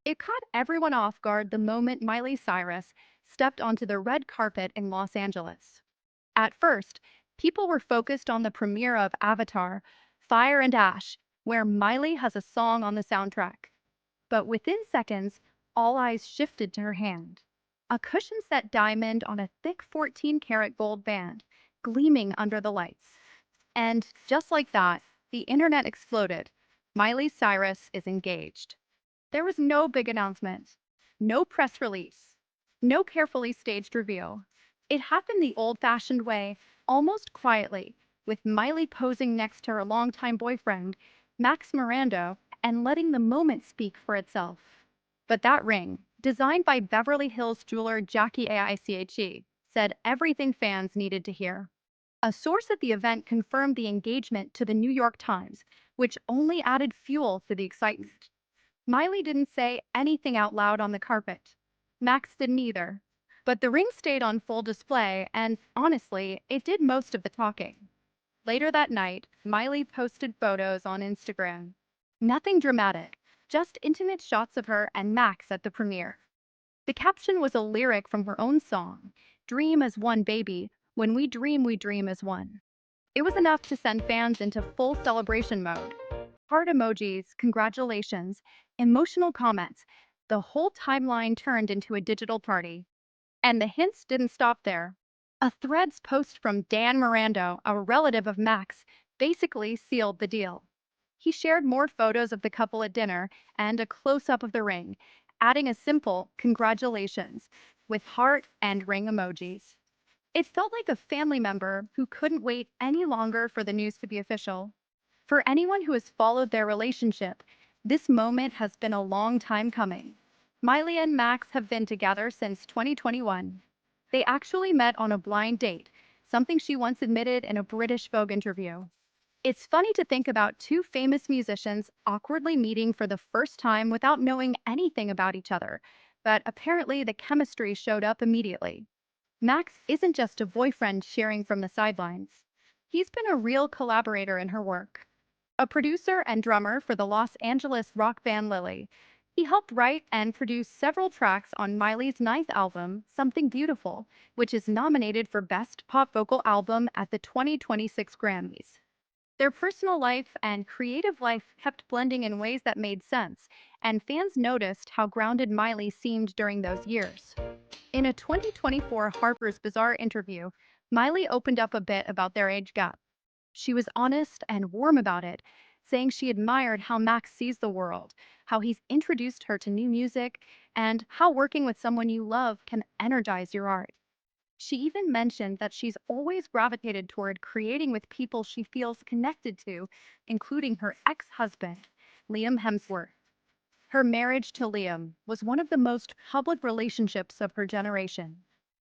It caught everyone off guard the moment Miley Cyrus stepped onto the red carpet in Los Angeles. At first, people were focused on the premiere of Avatar, Fire and Ash, where Miley has a song on the soundtrack. But within seconds, all eyes shifted to her hand. A cushion set diamond on a thick 14-karat gold band, gleaming under the lights. And just like that, the internet exploded. Miley Cyrus is engaged. There was no big announcement, no press release, no carefully staged reveal. It happened the old-fashioned way, almost quietly, with Miley posing next to her longtime boyfriend, Maxx Morando, and letting the moment speak for itself. But that ring, designed by Beverly Hills jeweler Jackie Aiche, said everything fans needed to hear. A source at the event confirmed the engagement to the New York Times, which only added fuel to the excitement. Miley didn't say anything out loud on the carpet. Max didn't either. But the ring stayed on full display, and honestly, it did most of the talking. Later that night, Miley posted photos on Instagram. Nothing dramatic, just intimate shots of her and Max at the premiere. The caption was a lyric from her own song, Dream as One Baby, when we dream as one. It was enough to send fans into full celebration mode. Heart emojis, congratulations, emotional comments. The whole timeline turned into a digital party. And the hints didn't stop there. A Threads post from Dan Morando, a relative of Max, basically sealed the deal. He shared more photos of the couple at dinner and a close-up of the ring, adding a simple congratulations with heart and ring emojis. It felt like a family member who couldn't wait any longer for the news to be official. For anyone who has followed their relationship, this moment has been a long time coming. Miley and Max have been together since 2021. They actually met on a blind date, something she once admitted in a British Vogue interview. It's funny to think about two famous musicians awkwardly meeting for the first time without knowing anything about each other, but apparently the chemistry showed up immediately. Max isn't just a boyfriend cheering from the sidelines. He's been a real collaborator in her work. A producer and drummer for the Los Angeles rock band Lily, he helped write and produce several tracks on Miley's ninth album, Something Beautiful, which is nominated for Best Pop Vocal Album at the 2026 Grammys. Their personal life and creative life kept blending in ways that made sense, and fans noticed how grounded Miley seemed during those years. In a 2024 Harper's Bazaar interview, Miley opened up a bit about their age gap. She was honest and warm about it, saying she admired how Max sees the world, how he's introduced her to new music, and how working with someone you love can energize your art. She even mentioned that she's always gravitated toward creating with people she feels connected to, including her ex-husband, Liam Hemsworth. Her marriage to Liam was one of the most public relationships of her generation.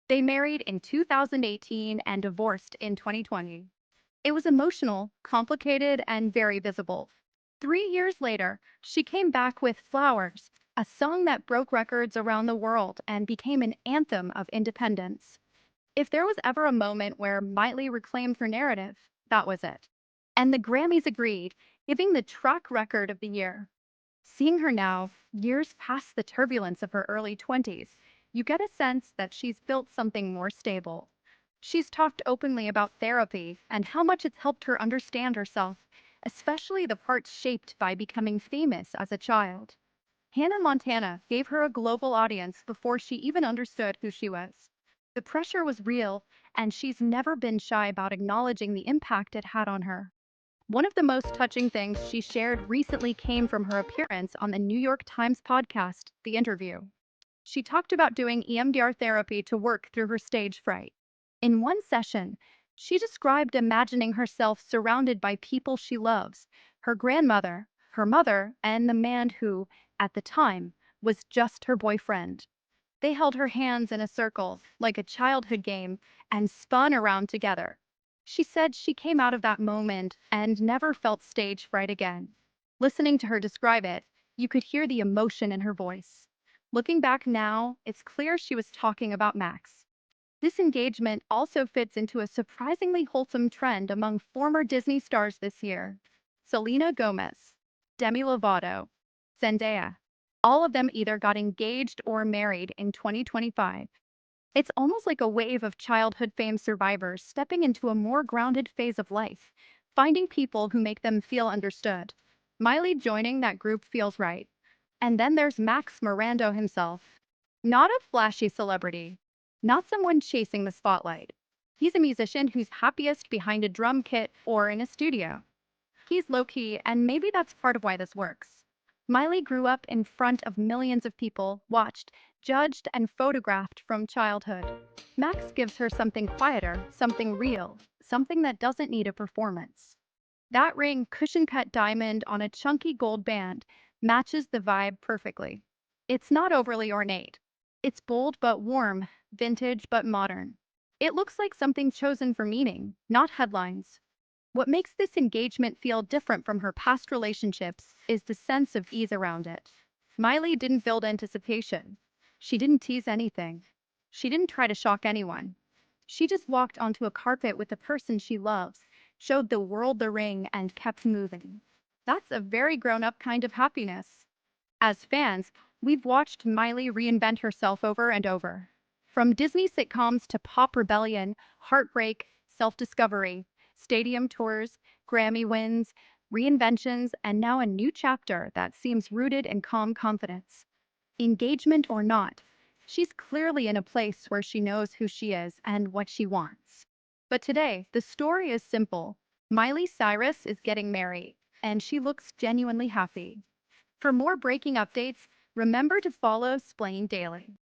They married in 2018 and divorced in 2020. It was emotional, complicated, and very visible. 3 years later, she came back with Flowers, a song that broke records around the world and became an anthem of independence. If there was ever a moment where Miley reclaimed her narrative, that was it. And the Grammys agreed, giving the track record of the year. Seeing her now, years past the turbulence of her early 20s, you get a sense that she's built something more stable. She's talked openly about therapy and how much it's helped her understand herself, especially the parts shaped by becoming famous as a child. Hannah Montana gave her a global audience before she even understood who she was. The pressure was real, and she's never been shy about acknowledging the impact it had on her. One of the most touching things she shared recently came from her appearance on the New York Times podcast, The Interview. She talked about doing EMDR therapy to work through her stage fright. In one session, she described imagining herself surrounded by people she loves, her grandmother, her mother, and the man who, at the time, was just her boyfriend. They held her hands in a circle, like a childhood game, and spun around together. She said she came out of that moment and never felt stage fright again. Listening to her describe it, you could hear the emotion in her voice. Looking back now, it's clear she was talking about Max. This engagement also fits into a surprisingly wholesome trend among former Disney stars this year. Selena Gomez, Demi Lovato, Zendaya. All of them either got engaged or married in 2025. It's almost like a wave of childhood fame survivors stepping into a more grounded phase of life, finding people who make them feel understood. Miley joining that group feels right. And then there's Maxx Morando himself. Not a flashy celebrity, not someone chasing the spotlight. He's a musician who's happiest behind a drum kit or in a studio. He's low-key, and maybe that's part of why this works. Miley grew up in front of millions of people, watched, judged, and photographed from childhood. Max gives her something quieter, something real, something that doesn't need a performance. That ring, cushion-cut diamond on a chunky gold band, matches the vibe perfectly. It's not overly ornate. It's bold but warm, vintage but modern. It looks like something chosen for meaning, not headlines. What makes this engagement feel different from her past relationships is the sense of ease around it. Miley didn't build anticipation. She didn't tease anything. She didn't try to shock anyone. She just walked onto a carpet with the person she loves, showed the world the ring, and kept moving. That's a very grown-up kind of happiness. As fans, we've watched Miley reinvent herself over and over. From Disney sitcoms to pop rebellion, heartbreak, self-discovery, stadium tours, Grammy wins, reinventions, and now a new chapter that seems rooted in calm confidence. Engagement or not, she's clearly in a place where she knows who she is and what she wants. But today, the story is simple. Miley Cyrus is getting married, and she looks genuinely happy. For more breaking updates, remember to follow Xplained daily.